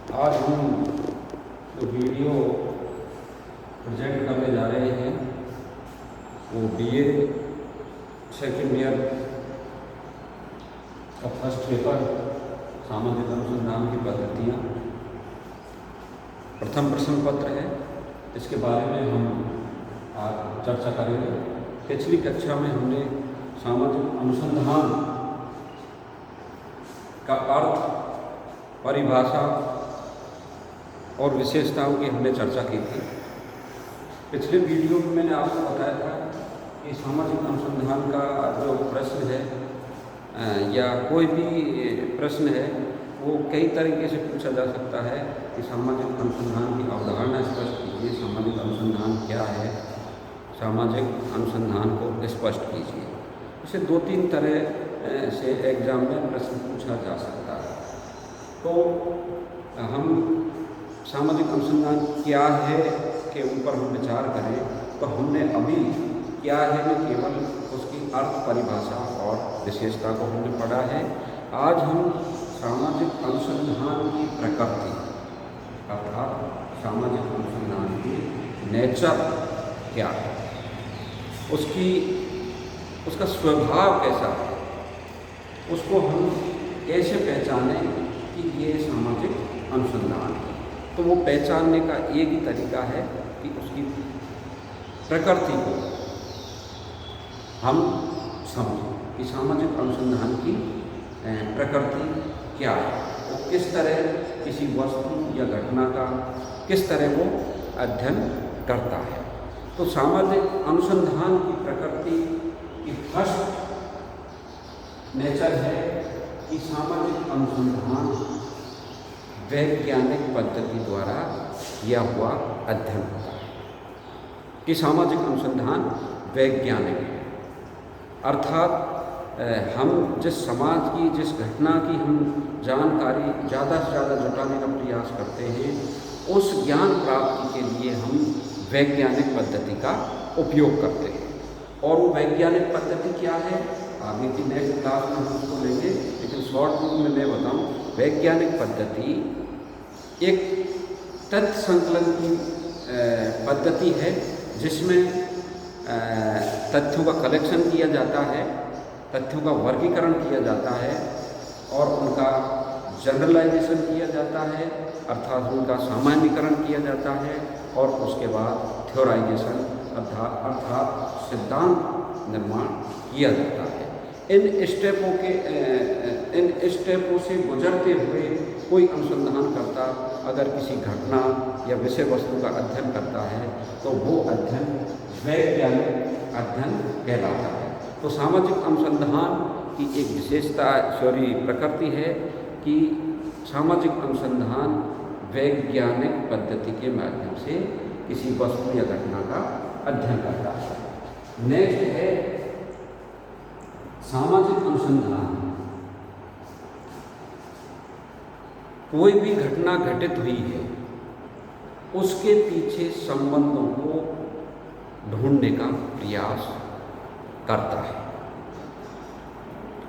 आज हम जो वीडियो प्रेजेंट करने जा रहे हैं वो बीए सेकेंड ईयर का फर्स्ट पेपर सामाजिक अनुसंधान की पद्धतियाँ प्रथम प्रश्न पत्र है। इसके बारे में हम आज चर्चा करेंगे। पिछली कक्षा में हमने सामाजिक अनुसंधान का अर्थ, परिभाषा और विशेषताओं की हमने चर्चा की थी। पिछले वीडियो में मैंने आपको बताया था कि सामाजिक अनुसंधान का जो प्रश्न है या कोई भी प्रश्न है वो कई तरीके से पूछा जा सकता है कि सामाजिक अनुसंधान की अवधारणा स्पष्ट कीजिए, सामाजिक अनुसंधान क्या है, सामाजिक अनुसंधान को स्पष्ट कीजिए। इसे दो तीन तरह से एग्जाम में प्रश्न पूछा जा सकता है। तो हम सामाजिक अनुसंधान क्या है के ऊपर हम विचार करें तो हमने अभी क्या है में केवल उसकी अर्थ, परिभाषा और विशेषता को हमने पढ़ा है। आज हम सामाजिक अनुसंधान की प्रकृति अर्थात सामाजिक अनुसंधान की नेचर क्या है, उसका स्वभाव कैसा है, उसको हम कैसे पहचानें कि ये सामाजिक अनुसंधान है। तो वो पहचानने का एक ही तरीका है कि उसकी प्रकृति को हम समझें कि सामाजिक अनुसंधान की प्रकृति क्या है, वो किस तरह किसी वस्तु या घटना का किस तरह वो अध्ययन करता है। तो सामाजिक अनुसंधान की प्रकृति की फर्स्ट नेचर है कि सामाजिक अनुसंधान वैज्ञानिक पद्धति द्वारा किया हुआ अध्ययन होता है। कि सामाजिक अनुसंधान वैज्ञानिक है, अर्थात हम जिस समाज की, जिस घटना की हम जानकारी ज़्यादा से ज़्यादा जुटाने का प्रयास करते हैं, उस ज्ञान प्राप्ति के लिए हम वैज्ञानिक पद्धति का उपयोग करते हैं। और वो वैज्ञानिक पद्धति क्या है, आगे की नेक्स्ट क्लास में हम उसको लेंगे, लेकिन शॉर्ट रूप में मैं बताऊं, वैज्ञानिक पद्धति एक तथ्य संकलन की पद्धति है जिसमें तथ्यों का कलेक्शन किया जाता है, तथ्यों का वर्गीकरण किया जाता है और उनका जनरलाइजेशन किया जाता है, अर्थात उनका सामान्यीकरण किया जाता है और उसके बाद थ्योराइजेशन अर्थात सिद्धांत निर्माण किया जाता है। इन स्टेपों से गुजरते हुए कोई अनुसंधानकर्ता अगर किसी घटना या विषय वस्तु का अध्ययन करता है तो वो अध्ययन वैज्ञानिक अध्ययन कहलाता है। तो सामाजिक अनुसंधान की एक विशेषता प्रकृति है कि सामाजिक अनुसंधान वैज्ञानिक पद्धति के माध्यम से किसी वस्तु या घटना का अध्ययन करता है। नेक्स्ट है सामाजिक अनुसंधान कोई भी घटना घटित हुई है उसके पीछे संबंधों को ढूंढने का प्रयास करता है।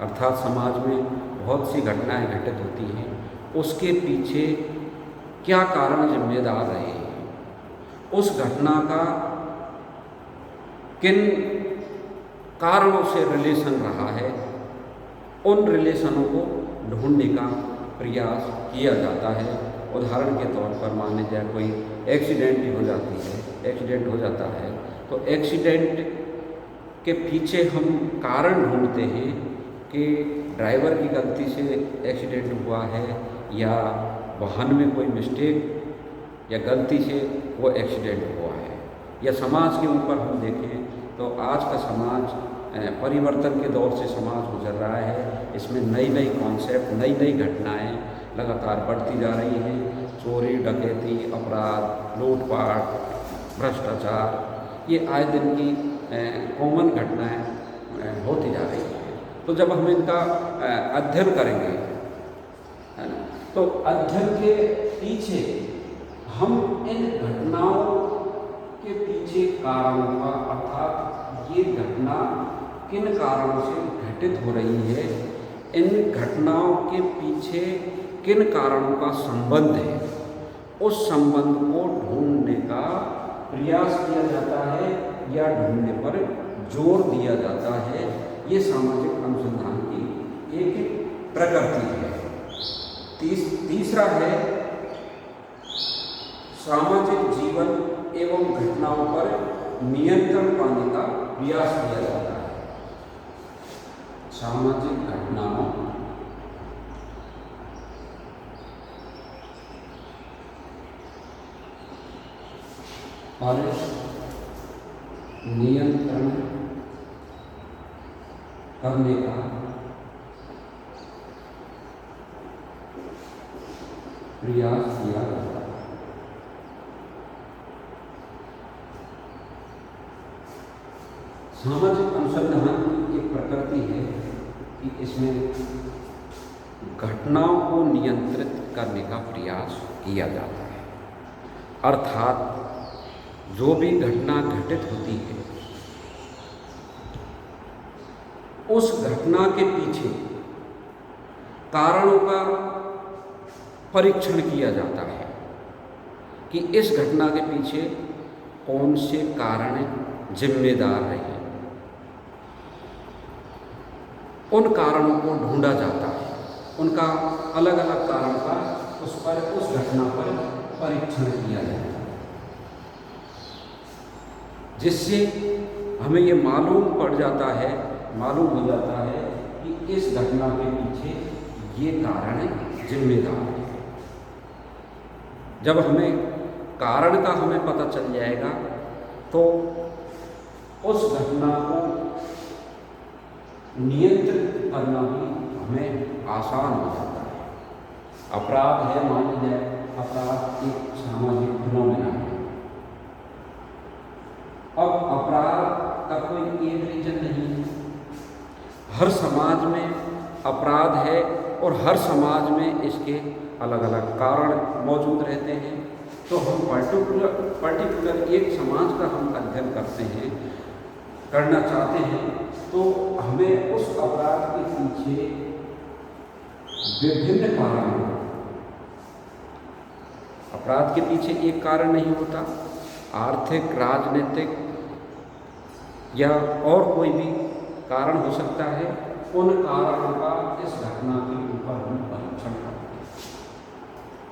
अर्थात समाज में बहुत सी घटनाएं घटित होती हैं, उसके पीछे क्या कारण जिम्मेदार रहे हैं, उस घटना का किन कारणों से रिलेशन रहा है, उन रिलेशनों को ढूंढने का प्रयास किया जाता है। उदाहरण के तौर पर मान लीजिए कोई एक्सीडेंट हो जाता है तो एक्सीडेंट के पीछे हम कारण ढूंढते हैं कि ड्राइवर की गलती से एक्सीडेंट हुआ है या वाहन में कोई मिस्टेक या गलती से वो एक्सीडेंट हुआ है। या समाज के ऊपर हम देखें तो आज का समाज परिवर्तन के दौर से समाज गुजर रहा है। इसमें नई नई कॉन्सेप्ट, नई नई घटनाएं लगातार बढ़ती जा रही हैं। चोरी, डकैती, अपराध, लूटपाट, भ्रष्टाचार, ये आए दिन की कॉमन घटनाएं होती जा रही हैं। तो जब हम इनका अध्ययन करेंगे, है ना, तो अध्ययन के पीछे हम इन घटनाओं के पीछे कारणों का, अर्थात ये घटना किन कारणों से घटित हो रही है, इन घटनाओं के पीछे किन कारणों का संबंध है, उस संबंध को ढूंढने का प्रयास किया जाता है या ढूंढने पर जोर दिया जाता है। ये सामाजिक अनुसंधान की एक प्रकृति है। तीसरा है सामाजिक जीवन एवं घटनाओं पर नियंत्रण पाने का प्रयास किया जाता है। सामाजिक घटनाओं पर नियंत्रण करने का प्रयास किया जाता है। सामाजिक अनुसंधान की एक प्रकृति है कि इसमें घटनाओं को नियंत्रित करने का प्रयास किया जाता है। अर्थात जो भी घटना घटित होती है, उस घटना के पीछे कारणों का परीक्षण किया जाता है कि इस घटना के पीछे कौन से कारण जिम्मेदार रहे। उन कारणों को ढूंढा जाता है, उनका अलग अलग कारण का उस घटना पर परीक्षण किया जाता है, जिससे हमें ये मालूम हो जाता है कि इस घटना के पीछे ये कारण जिम्मेदार है। जब हमें कारण का हमें पता चल जाएगा तो उस घटना को नियंत्रित करना भी हमें आसान हो जाता है। अपराध है, मान लीजिए अपराध एक सामाजिक फिनोमेना है। अब अपराध का कोई एक रीजन नहीं है, हर समाज में अपराध है और हर समाज में इसके अलग अलग कारण मौजूद रहते हैं। तो हम पर्टिकुलर एक समाज का हम अध्ययन करना चाहते हैं, तो हमें उस अपराध के पीछे विभिन्न कारण, अपराध के पीछे एक कारण नहीं होता, आर्थिक, राजनीतिक या और कोई भी कारण हो सकता है। उन कारणों का इस घटना के ऊपर हम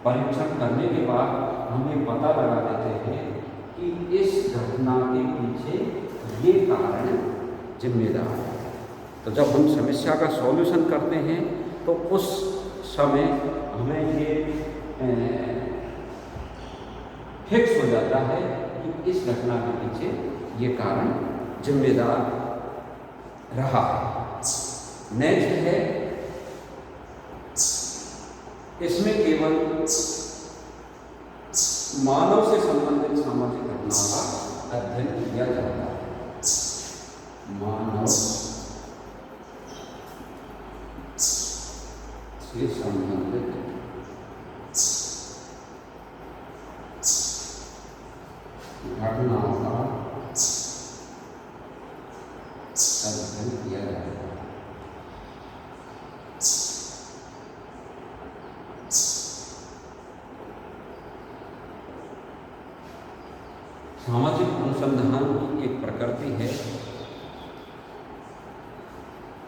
परीक्षण करने के बाद हमें पता लगा देते हैं कि इस घटना के पीछे ये कारण जिम्मेदार है। तो जब हम समस्या का सॉल्यूशन करते हैं तो उस समय हमें ये फिक्स हो जाता है कि इस घटना के पीछे ये कारण जिम्मेदार रहा है। नेक्स्ट है, इसमें केवल मानव से संबंधित सामाजिक घटनाओं का अध्ययन किया जाता है। मानव से संबंधित घटनाओं का अध्ययन किया जाता है। सामाजिक अनुसंधान की एक प्रकृति है।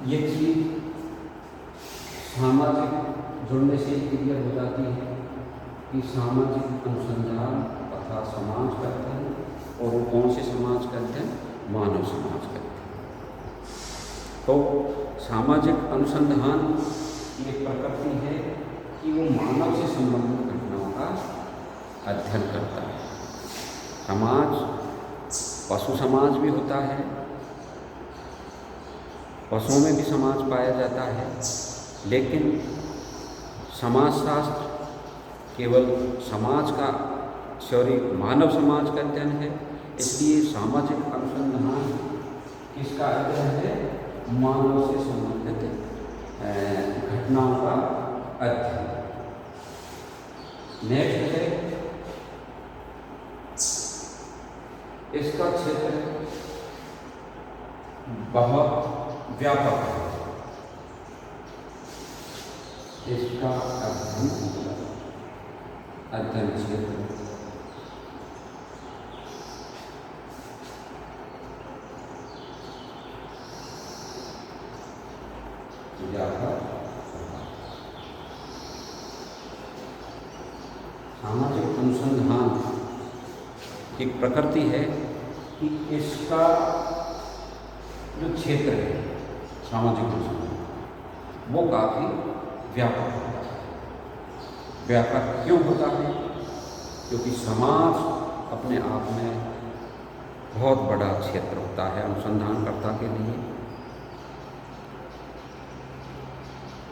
ये चीज सामाजिक जुड़ने से क्लियर हो जाती है कि सामाजिक अनुसंधान तथा समाज का अध्ययन, और वो कौन से समाज का अध्ययन? मानव समाज का अध्ययन। तो सामाजिक अनुसंधान की एक प्रकृति है कि वो मानव से संबंधित घटनाओं का अध्ययन करता है। समाज, पशु समाज भी होता है, पशुओं में भी समाज पाया जाता है, लेकिन समाजशास्त्र केवल समाज का मानव समाज का अध्ययन है। इसलिए सामाजिक अनुसंधान किसका अध्ययन है? मानव से संबंधित घटनाओं का अध्ययन। नेक्स्ट है, इसका क्षेत्र बहुत व्यापक है। इसका अध्ययन क्षेत्र सामाजिक अनुसंधान की प्रकृति है कि इसका जो क्षेत्र है सामाजिक अनुसंधान वो काफ़ी व्यापक होता है। व्यापक क्यों होता है? क्योंकि समाज अपने आप में बहुत बड़ा क्षेत्र होता है अनुसंधानकर्ता के लिए।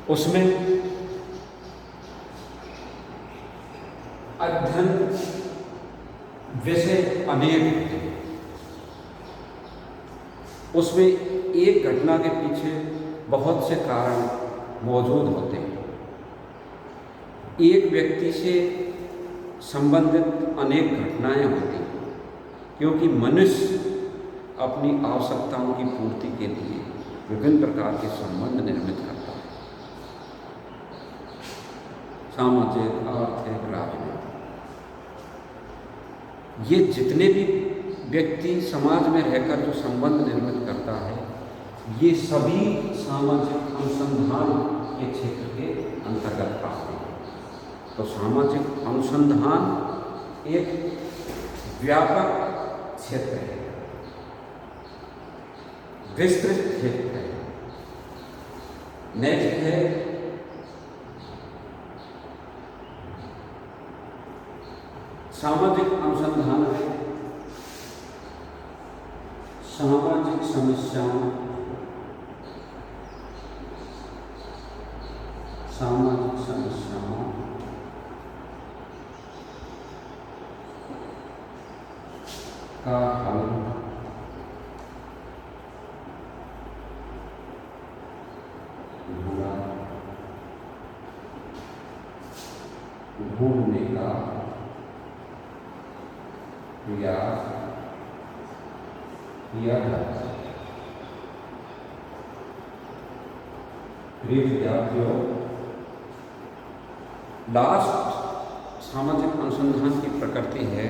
उसमें अध्ययन विषय अनेक होते हैं। उसमें एक घटना के पीछे बहुत से कारण मौजूद होते हैं। एक व्यक्ति से संबंधित अनेक घटनाएं होती हैं, क्योंकि मनुष्य अपनी आवश्यकताओं की पूर्ति के लिए विभिन्न प्रकार के संबंध निर्मित करता है। सामाजिक, आर्थिक, राजनीतिक, ये जितने भी व्यक्ति समाज में रहकर जो संबंध निर्मित करता है, ये सभी सामाजिक अनुसंधान के क्षेत्र के अंतर्गत आते हैं। तो सामाजिक अनुसंधान एक व्यापक क्षेत्र है, विस्तृत क्षेत्र है। नेक्स्ट है सामाजिक अनुसंधान है सामाजिक समस्याओं का हल ढूंढने का प्रयास किया जाता है। प्रिय विद्यार्थियों, लास्ट सामाजिक अनुसंधान की प्रकृति है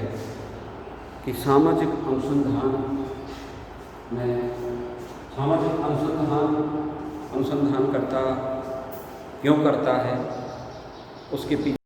कि सामाजिक अनुसंधान में अनुसंधान करता क्यों करता है, उसके पीछे